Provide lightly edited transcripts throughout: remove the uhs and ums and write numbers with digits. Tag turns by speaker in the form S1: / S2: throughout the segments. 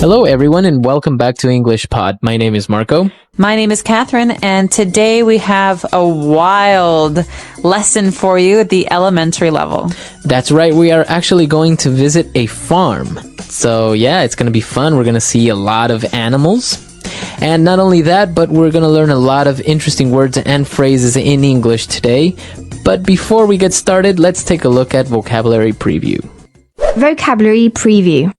S1: Hello, everyone, and welcome back to English Pod. My name is Marco.
S2: My name is Catherine, and today we have a wild lesson for you at the elementary level.
S1: That's right, we are actually going to visit a farm. So yeah, it's going to be fun. We're going to see a lot of animals. And not only that, but we're going to learn a lot of interesting words and phrases in English today. But before we get started, let's take a look at vocabulary preview.
S3: Vocabulary preview.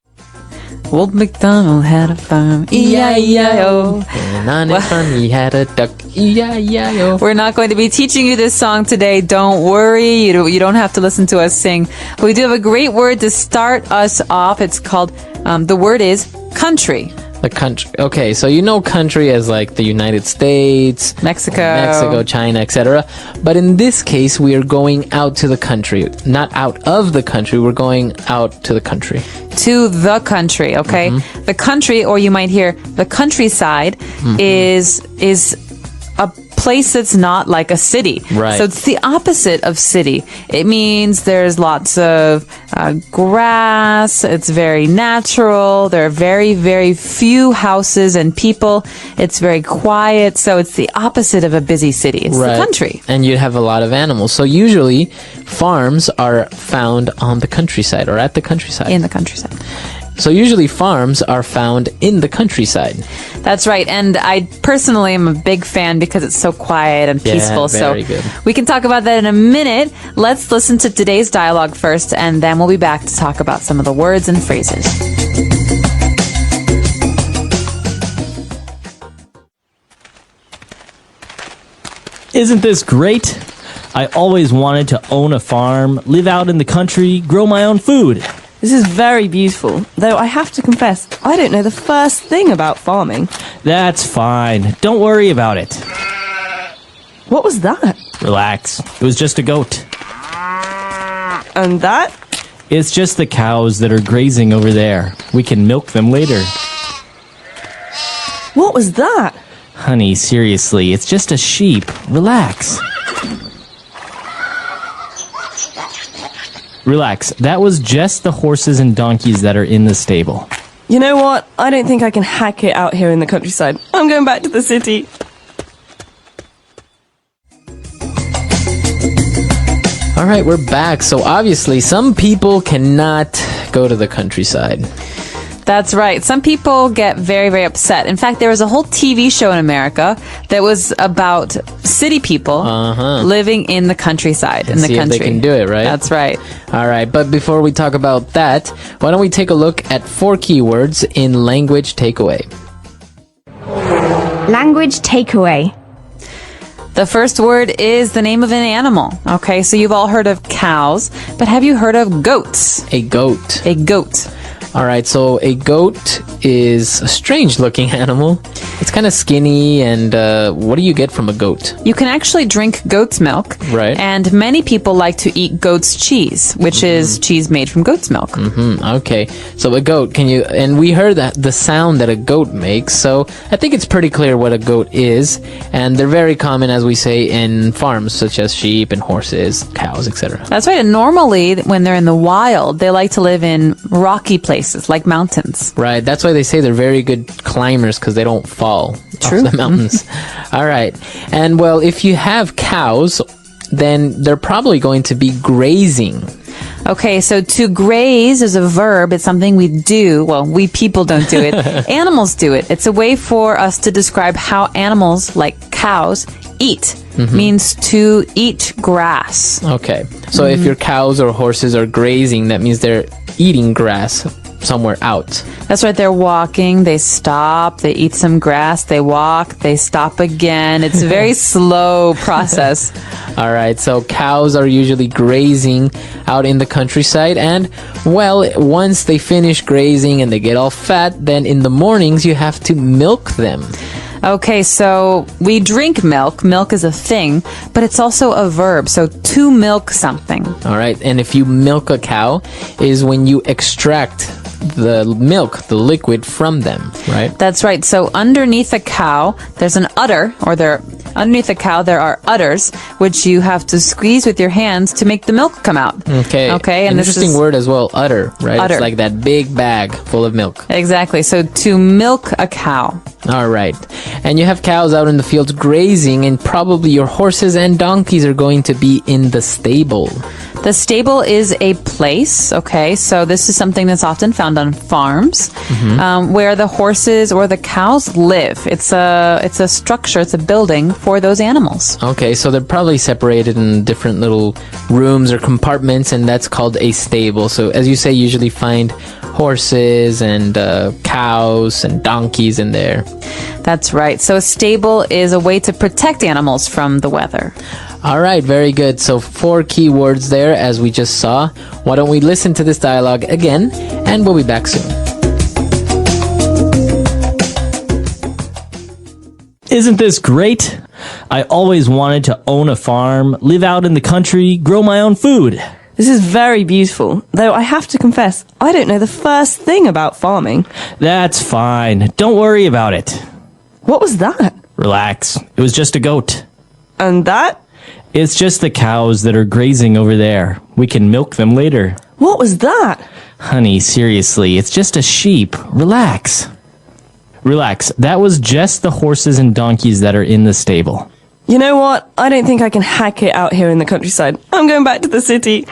S2: Old MacDonald had a farm, E-I-E-I-O.
S1: And on his farm he had a duck, E-I-E-I-O.
S2: We're not going to be teaching you this song today. Don't worry. You don't have to listen to us sing. But we do have a great word to start us off. It's called, the word is country.
S1: The country. Okay, so you know country as like the United States,
S2: Mexico,
S1: China, etc. But in this case, we are going out to the country. Not out of the country, we're going out to the country.
S2: To the country, okay?
S1: Mm-hmm.
S2: The country, or you might hear the countryside, is a place that's not like a city.
S1: Right.
S2: So it's the opposite of city. It means there's lots of grass. It's very natural. There are very, very few houses and people. It's very quiet. So it's the opposite of a busy city. It's the country.
S1: And you have a lot of animals. So usually farms are found on the countryside or at the countryside.
S2: In the countryside.
S1: So usually farms are found in the countryside.
S2: That's right. And I personally am a big fan because it's so quiet and peaceful.
S1: Very
S2: so
S1: good.
S2: We can talk about that in a minute. Let's listen to today's dialogue first, and then we'll be back to talk about some of the words and phrases.
S4: Isn't this great? I always wanted to own a farm, live out in the country, grow my own food.
S5: This is very beautiful, though I have to confess, I don't know the first thing about farming.
S4: That's fine. Don't worry about it.
S5: What was that?
S4: Relax. It was just a goat.
S5: And that?
S4: It's just the cows that are grazing over there. We can milk them later.
S5: What was that?
S4: Honey, seriously, it's just a sheep. Relax. Relax. That was just the horses and donkeys that are in the stable.
S5: You know what? I don't think I can hack it out here in the countryside. I'm going back to the city.
S1: All right, we're back. So obviously some people cannot go to the countryside.
S2: That's right. Some people get very, very upset. In fact, there was a whole TV show in America that was about city people living in the countryside, in the
S1: See
S2: country.
S1: if they can do it, right?
S2: That's right.
S1: All right, but before we talk about that, why don't we take a look at 4 keywords in language takeaway.
S3: Language takeaway.
S2: The first word is the name of an animal. Okay, so you've all heard of cows, but have you heard of goats?
S1: A goat.
S2: A goat.
S1: All right, so a goat is a strange-looking animal. It's kind of skinny, and what do you get from a goat?
S2: You can actually drink goat's milk.
S1: Right.
S2: And many people like to eat goat's cheese, which is cheese made from goat's milk.
S1: Okay, so a goat, and we heard that the sound that a goat makes, so I think it's pretty clear what a goat is, and they're very common, as we say, in farms, such as sheep and horses, cows, etc.
S2: That's right. And normally, when they're in the wild, they like to live in rocky places, like mountains.
S1: Right, that's why they say they're very good climbers, because they don't fall off the mountains. All right, and well, if you have cows, then they're probably going to be grazing.
S2: Okay, so to graze is a verb. It's something we do. Well, we people don't do it. Animals do it. It's a way for us to describe how animals, like cows, eat. Means to eat grass.
S1: Okay, so if your cows or horses are grazing, that means they're eating grass somewhere out.
S2: That's right. They're walking. They stop. They eat some grass. They walk. They stop again. It's a very slow process.
S1: All right, so cows are usually grazing out in the countryside, and well, once they finish grazing and they get all fat, then in the mornings you have to milk them.
S2: Okay, so we drink milk. Milk is a thing, but it's also a verb. So to milk something.
S1: All right, and if you milk a cow is when you extract the milk, the liquid from them, right?
S2: That's right. So underneath a cow, there's an udder, or Underneath the cow, there are udders, which you have to squeeze with your hands to make the milk come out.
S1: Okay.
S2: Okay. And
S1: Interesting word as well, udder, right?
S2: Udder.
S1: It's like that big bag full of milk.
S2: Exactly. So to milk a cow.
S1: All right. And you have cows out in the fields grazing, and probably your horses and donkeys are going to be in the stable.
S2: The stable is a place, okay? So this is something that's often found on farms, where the horses or the cows live. It's a structure, it's a building for those animals.
S1: Okay, so they're probably separated in different little rooms or compartments, and that's called a stable. So as you say, you usually find horses and cows and donkeys in there.
S2: That's right. So a stable is a way to protect animals from the weather.
S1: All right, very good. So 4 key words there, as we just saw. Why don't we listen to this dialogue again, and we'll be back soon.
S4: Isn't this great? I always wanted to own a farm, live out in the country, grow my own food.
S5: This is very beautiful, though I have to confess, I don't know the first thing about farming.
S4: That's fine. Don't worry about it.
S5: What was that?
S4: Relax. It was just a goat.
S5: And that?
S4: It's just the cows that are grazing over there. We can milk them later.
S5: What was that?
S4: Honey, seriously, it's just a sheep. Relax. Relax. That was just the horses and donkeys that are in the stable.
S5: You know what? I don't think I can hack it out here in the countryside. I'm going back to the city.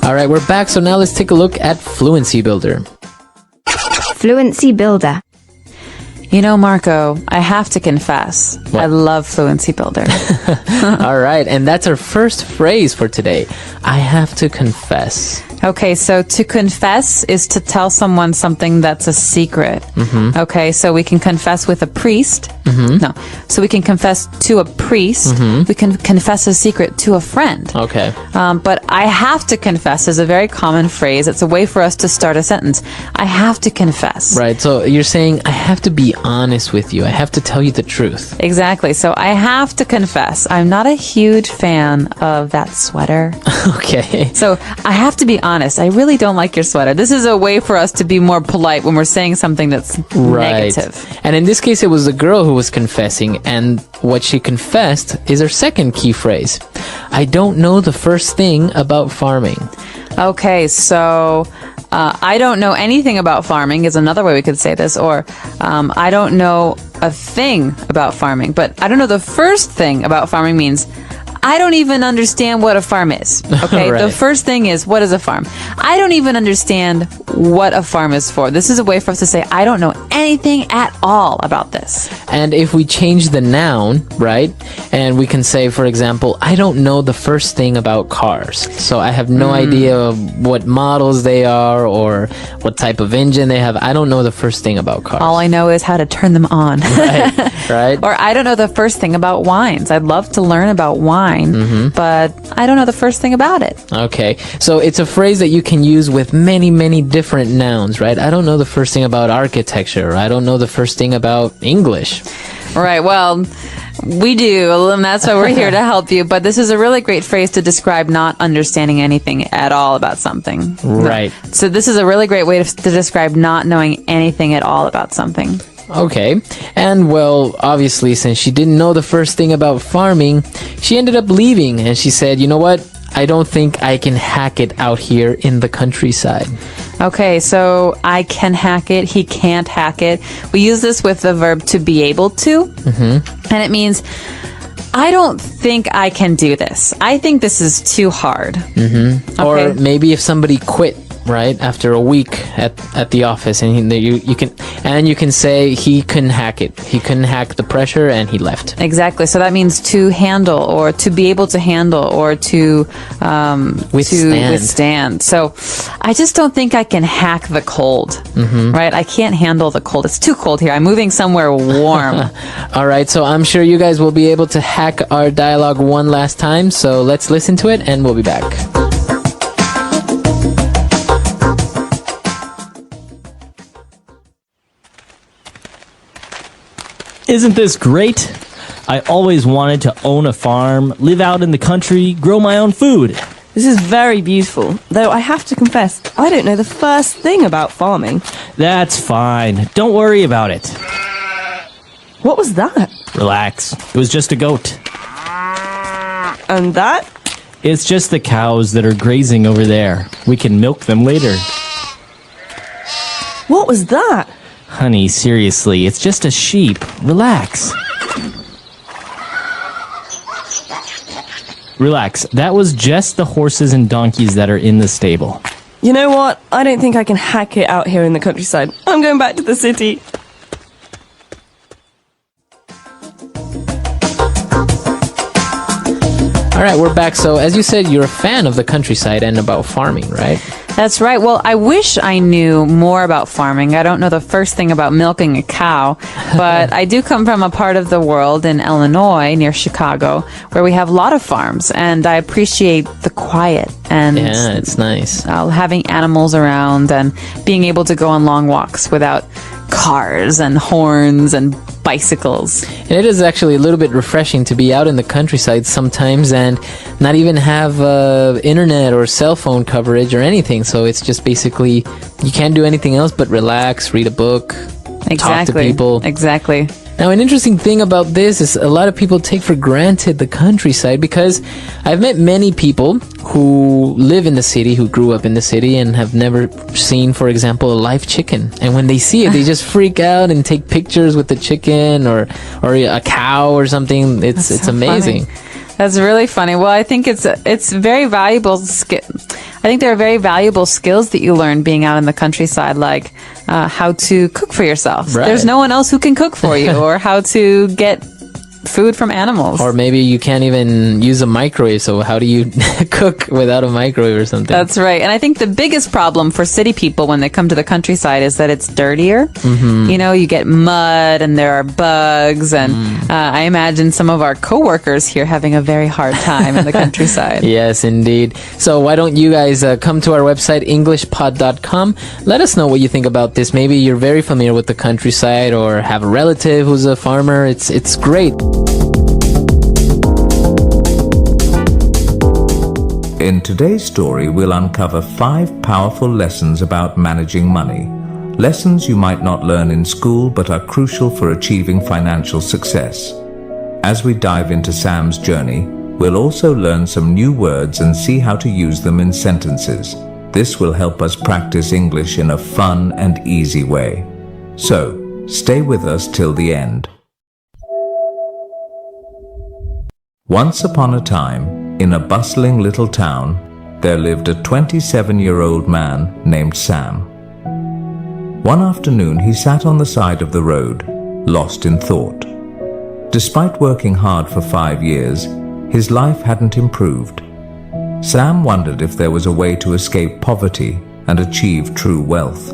S1: All right, we're back. So now let's take a look at Fluency Builder.
S3: Fluency Builder.
S2: You know, Marco, I have to confess, I love Fluency Builder.
S1: All right, and that's our first phrase for today. I have to confess.
S2: Okay, so to confess is to tell someone something that's a secret. Okay, so we can confess with a priest. No, so we can confess to a priest. We can confess a secret to a friend.
S1: Okay.
S2: But I have to confess is a very common phrase. It's a way for us to start a sentence. I have to confess.
S1: Right, so you're saying, I have to be honest with you. I have to tell you the truth.
S2: Exactly. So I have to confess, I'm not a huge fan of that sweater.
S1: Okay.
S2: So I have to be honest. I really don't like your sweater. This is a way for us to be more polite when we're saying something that's negative.
S1: And in this case, it was the girl who was confessing, and what she confessed is her second key phrase. I don't know the first thing about farming.
S2: Okay, so I don't know anything about farming is another way we could say this, or I don't know a thing about farming, but I don't know the first thing about farming means I don't even understand what a farm is. Okay,
S1: Right.
S2: The first thing is, what is a farm? I don't even understand what a farm is for. This is a way for us to say, I don't know anything at all about this.
S1: And if we change the noun, right, and we can say, for example, I don't know the first thing about cars. So I have no idea of what models they are or what type of engine they have. I don't know the first thing about cars.
S2: All I know is how to turn them on.
S1: Right?
S2: Or I don't know the first thing about wines. I'd love to learn about wine, but I don't know the first thing about it.
S1: Okay, so it's a phrase that you can use with many, many different nouns, right? I don't know the first thing about architecture. Or I don't know the first thing about English.
S2: Right, well, we do, and that's why we're here to help you. But this is a really great phrase to describe not understanding anything at all about something.
S1: Right.
S2: So this is a really great way to describe not knowing anything at all about something.
S1: Okay, and well, obviously, since she didn't know the first thing about farming, she ended up leaving, and she said, you know what? I don't think I can hack it out here in the countryside.
S2: Okay, so I can hack it, he can't hack it. We use this with the verb to be able to, and it means I don't think I can do this. I think this is too hard. Okay.
S1: Or maybe if somebody quit, right, after a week at the office, and you can say he couldn't hack it. He couldn't hack the pressure, and he left.
S2: Exactly. So that means to handle, or to be able to handle, or to withstand. So I just don't think I can hack the cold. Right? I can't handle the cold. It's too cold here. I'm moving somewhere warm.
S1: All right, so I'm sure you guys will be able to hack our dialogue one last time. So let's listen to it, and we'll be back.
S4: Isn't this great? I always wanted to own a farm, live out in the country, grow my own food.
S5: This is very beautiful, though I have to confess, I don't know the first thing about farming.
S4: That's fine. Don't worry about it.
S5: What was that?
S4: Relax. It was just a goat.
S5: And that?
S4: It's just the cows that are grazing over there. We can milk them later.
S5: What was that?
S4: Honey, seriously, it's just a sheep. Relax. Relax. That was just the horses and donkeys that are in the stable.
S5: You know what? I don't think I can hack it out here in the countryside. I'm going back to the city.
S1: All right, we're back. So, as you said, you're a fan of the countryside and about farming, right?
S2: That's right. Well, I wish I knew more about farming. I don't know the first thing about milking a cow, but I do come from a part of the world in Illinois near Chicago where we have a lot of farms, and I appreciate the quiet and
S1: Yeah, it's nice.
S2: having animals around and being able to go on long walks without cars and horns and bicycles.
S1: And it is actually a little bit refreshing to be out in the countryside sometimes and not even have internet or cell phone coverage or anything. So it's just basically you can't do anything else but relax, read a book, talk to people.
S2: Exactly.
S1: Now, an interesting thing about this is a lot of people take for granted the countryside because I've met many people who live in the city, who grew up in the city and have never seen, for example, a live chicken. And when they see it, they just freak out and take pictures with the chicken or a cow or something. It's
S2: so
S1: amazing.
S2: funny. That's really funny. Well, I think it's very valuable I think there are very valuable skills that you learn being out in the countryside, like how to cook for yourself.
S1: Right.
S2: There's no one else who can cook for you, or how to get food from animals.
S1: Or maybe you can't even use a microwave, so how do you cook without a microwave or something?
S2: That's right. And I think the biggest problem for city people when they come to the countryside is that it's dirtier. Mm-hmm. You know, you get mud and there are bugs. And I imagine some of our coworkers here having a very hard time in the countryside.
S1: Yes, indeed. So why don't you guys come to our website, englishpod.com. Let us know what you think about this. Maybe you're very familiar with the countryside or have a relative who's a farmer. It's great.
S6: In today's story, we'll uncover 5 powerful lessons about managing money. Lessons you might not learn in school but are crucial for achieving financial success. As we dive into Sam's journey, we'll also learn some new words and see how to use them in sentences. This will help us practice English in a fun and easy way. So, stay with us till the end. Once upon a time, in a bustling little town, there lived a 27-year-old man named Sam. One afternoon, he sat on the side of the road, lost in thought. Despite working hard for 5 years, his life hadn't improved. Sam wondered if there was a way to escape poverty and achieve true wealth.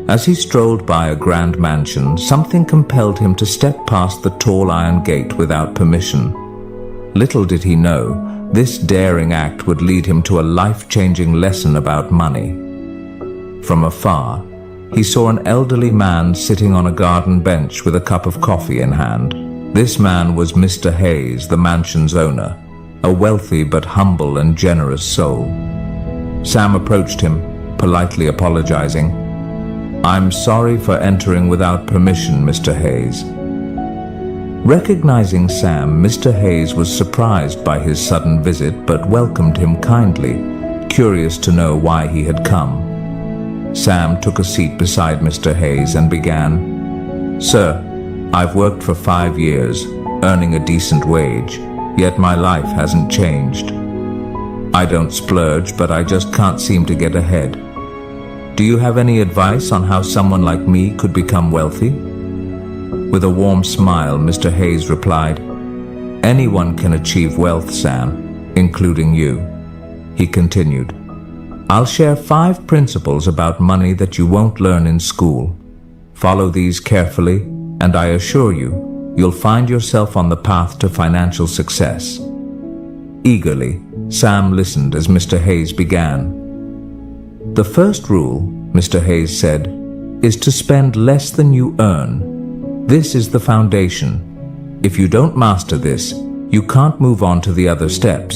S6: As he strolled by a grand mansion, something compelled him to step past the tall iron gate without permission. Little did he know, this daring act would lead him to a life-changing lesson about money. From afar, he saw an elderly man sitting on a garden bench with a cup of coffee in hand. This man was Mr. Hayes, the mansion's owner, a wealthy but humble and generous soul. Sam approached him, politely apologizing. "I'm sorry for entering without permission, Mr. Hayes." Recognizing Sam, Mr. Hayes was surprised by his sudden visit but welcomed him kindly, curious to know why he had come. Sam took a seat beside Mr. Hayes and began, "Sir, I've worked for 5 years, earning a decent wage, yet my life hasn't changed. I don't splurge, but I just can't seem to get ahead. Do you have any advice on how someone like me could become wealthy?" With a warm smile, Mr. Hayes replied, "Anyone can achieve wealth, Sam, including you." He continued, "I'll share 5 principles about money that you won't learn in school. Follow these carefully, and I assure you, you'll find yourself on the path to financial success." Eagerly, Sam listened as Mr. Hayes began. "The first rule," Mr. Hayes said, "is to spend less than you earn. This is the foundation. If you don't master this, you can't move on to the other steps.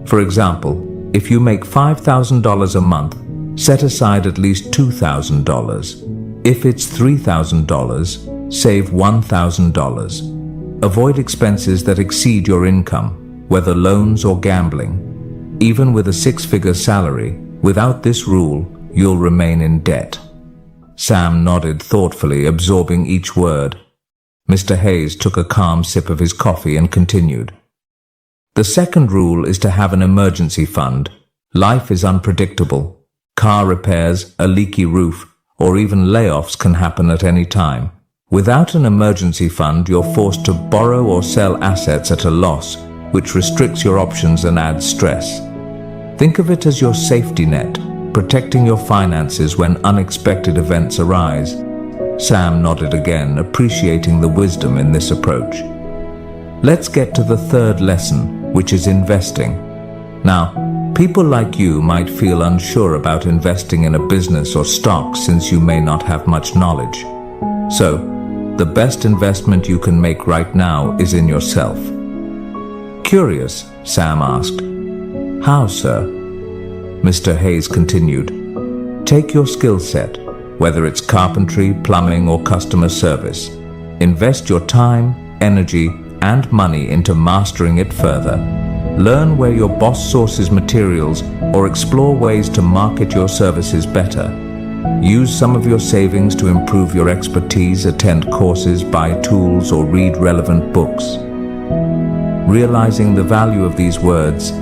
S6: For example, If you make $5,000 a month, set aside at least $2,000. If it's $3,000, save $1,000. Avoid expenses that exceed your income, whether loans or gambling. Even with a six-figure salary, without this rule, you'll remain in debt. Sam nodded thoughtfully, absorbing each word. Mr. Hayes took a calm sip of his coffee and continued. The second rule is to have an emergency fund. Life is unpredictable. Car repairs, a leaky roof, or even layoffs can happen at any time. Without an emergency fund, you're forced to borrow or sell assets at a loss, which restricts your options and adds stress. Think of it as your safety net, protecting your finances when unexpected events arise. Sam nodded again, appreciating the wisdom in this approach. Let's get to the third lesson, which is investing. Now, people like you might feel unsure about investing in a business or stock since you may not have much knowledge. So, the best investment you can make right now is in yourself. Curious, Sam asked. How, sir? Mr. Hayes continued. Take your skill set, whether it's carpentry, plumbing, or customer service. Invest your time, energy, and money into mastering it further. Learn where your boss sources materials or explore ways to market your services better. Use some of your savings to improve your expertise, attend courses, buy tools, or read relevant books. Realizing the value of these words,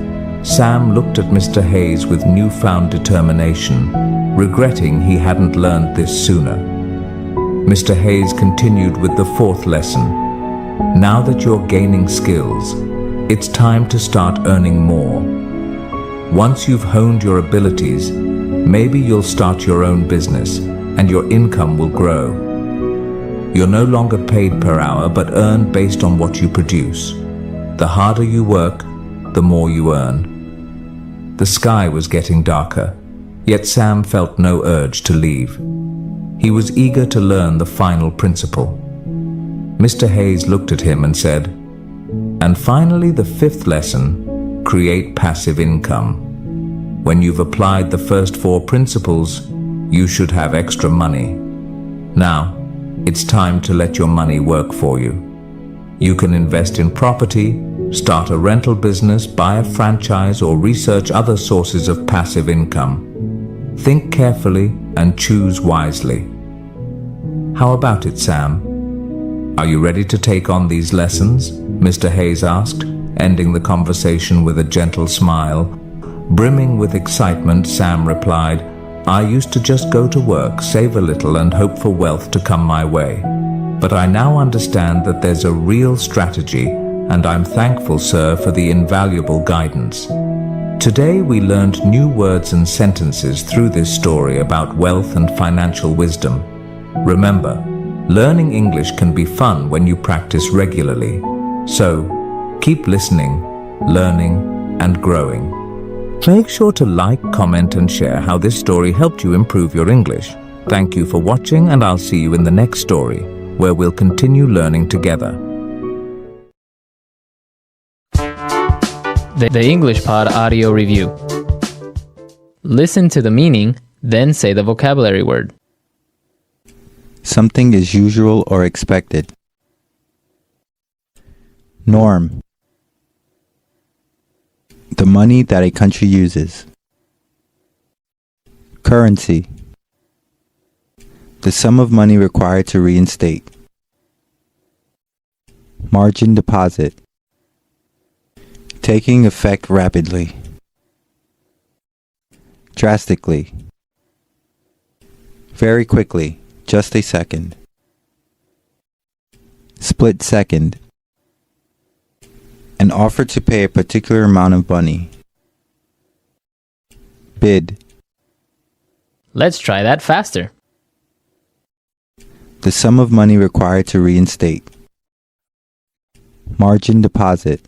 S6: Sam looked at Mr. Hayes with newfound determination, regretting he hadn't learned this sooner. Mr. Hayes continued with the fourth lesson. Now that you're gaining skills, it's time to start earning more. Once you've honed your abilities, maybe you'll start your own business and your income will grow. You're no longer paid per hour but earn based on what you produce. The harder you work, the more you earn. The sky was getting darker, yet Sam felt no urge to leave. He was eager to learn the final principle. Mr. Hayes looked at him and said, and finally, the fifth lesson, create passive income. When you've applied the first four principles, you should have extra money. Now, it's time to let your money work for you. You can invest in property, start a rental business, buy a franchise, or research other sources of passive income. Think carefully and choose wisely. How about it, Sam? Are you ready to take on these lessons? Mr. Hayes asked, ending the conversation with a gentle smile. Brimming with excitement, Sam replied, I used to just go to work, save a little, and hope for wealth to come my way. But I now understand that there's a real strategy, and I'm thankful, sir, for the invaluable guidance. Today we learned new words and sentences through this story about wealth and financial wisdom. Remember, learning English can be fun when you practice regularly. So, keep listening, learning, and growing. Make sure to like, comment, and share how this story helped you improve your English. Thank you for watching, and I'll see you in the next story, where we'll continue learning together.
S1: The English Pod Audio Review. Listen to the meaning, then say the vocabulary word.
S7: Something is usual or expected. Norm. The money that a country uses. Currency. The sum of money required to reinstate. Margin deposit. Taking effect rapidly. Drastically. Very quickly, just a second. Split second. An offer to pay a particular amount of money. Bid.
S1: Let's try that faster.
S7: The sum of money required to reinstate. Margin deposit.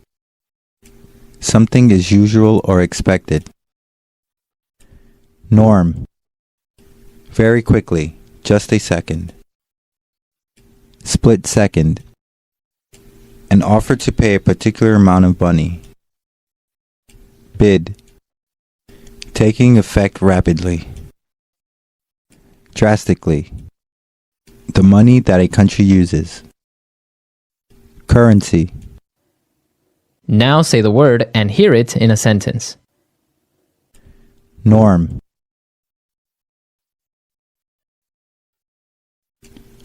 S7: Something is usual or expected. Norm. Very quickly, just a second. Split second. An offer to pay a particular amount of money. Bid. taking effect rapidly. Drastically. The money that a country uses. Currency.
S1: Now say the word and hear it in a sentence.
S7: Norm.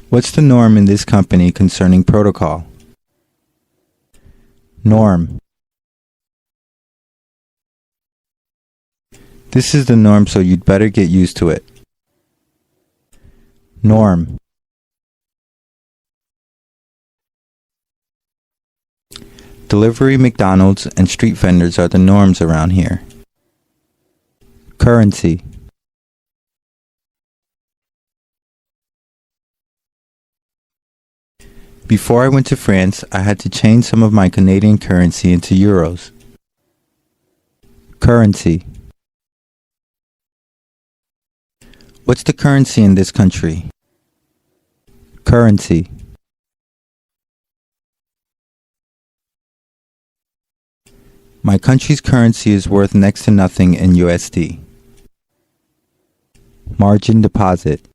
S7: What's the norm in this company concerning protocol? Norm. This is the norm, so you'd better get used to it. Norm. Delivery, McDonald's, and street vendors are the norms around here. Currency. Before I went to France, I had to change some of my Canadian currency into euros. Currency. What's the currency in this country? Currency. My country's currency is worth next to nothing in USD. Margin deposit.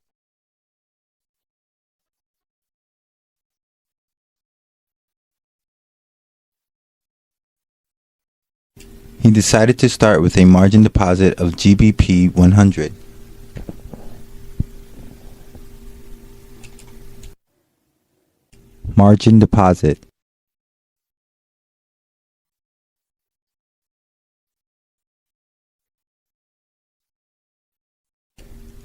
S7: He decided to start with a margin deposit of GBP 100. Margin deposit.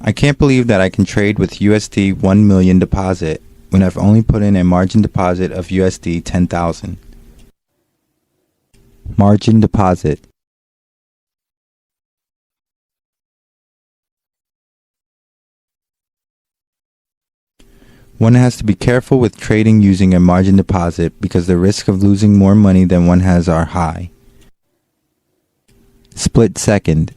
S7: I can't believe that I can trade with USD 1 million deposit when I've only put in a margin deposit of USD 10,000. Margin deposit. One has to be careful with trading using a margin deposit because the risk of losing more money than one has are high. Split second.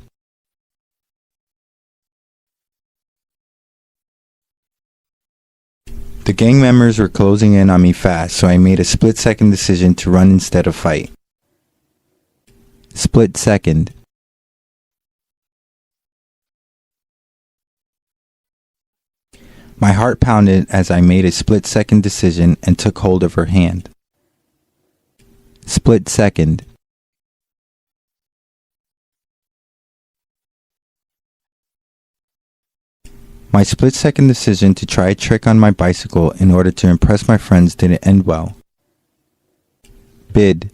S7: The gang members were closing in on me fast, so I made a split-second decision to run instead of fight. Split second. My heart pounded as I made a split-second decision and took hold of her hand. Split second. My split-second decision to try a trick on my bicycle in order to impress my friends didn't end well. Bid.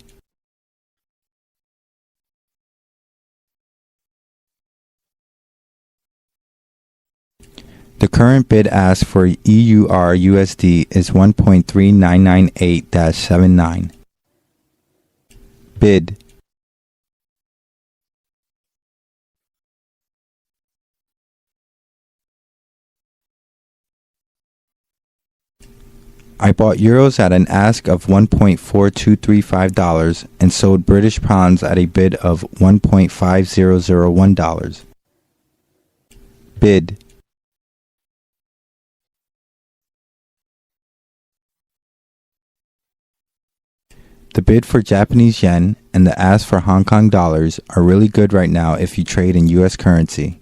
S7: The current bid ask for EUR USD is 1.3998-79. Bid. I bought euros at an ask of $1.4235 and sold British pounds at a bid of $1.5001. Bid. The bid for Japanese yen and the ask for Hong Kong dollars are really good right now if you trade in US currency.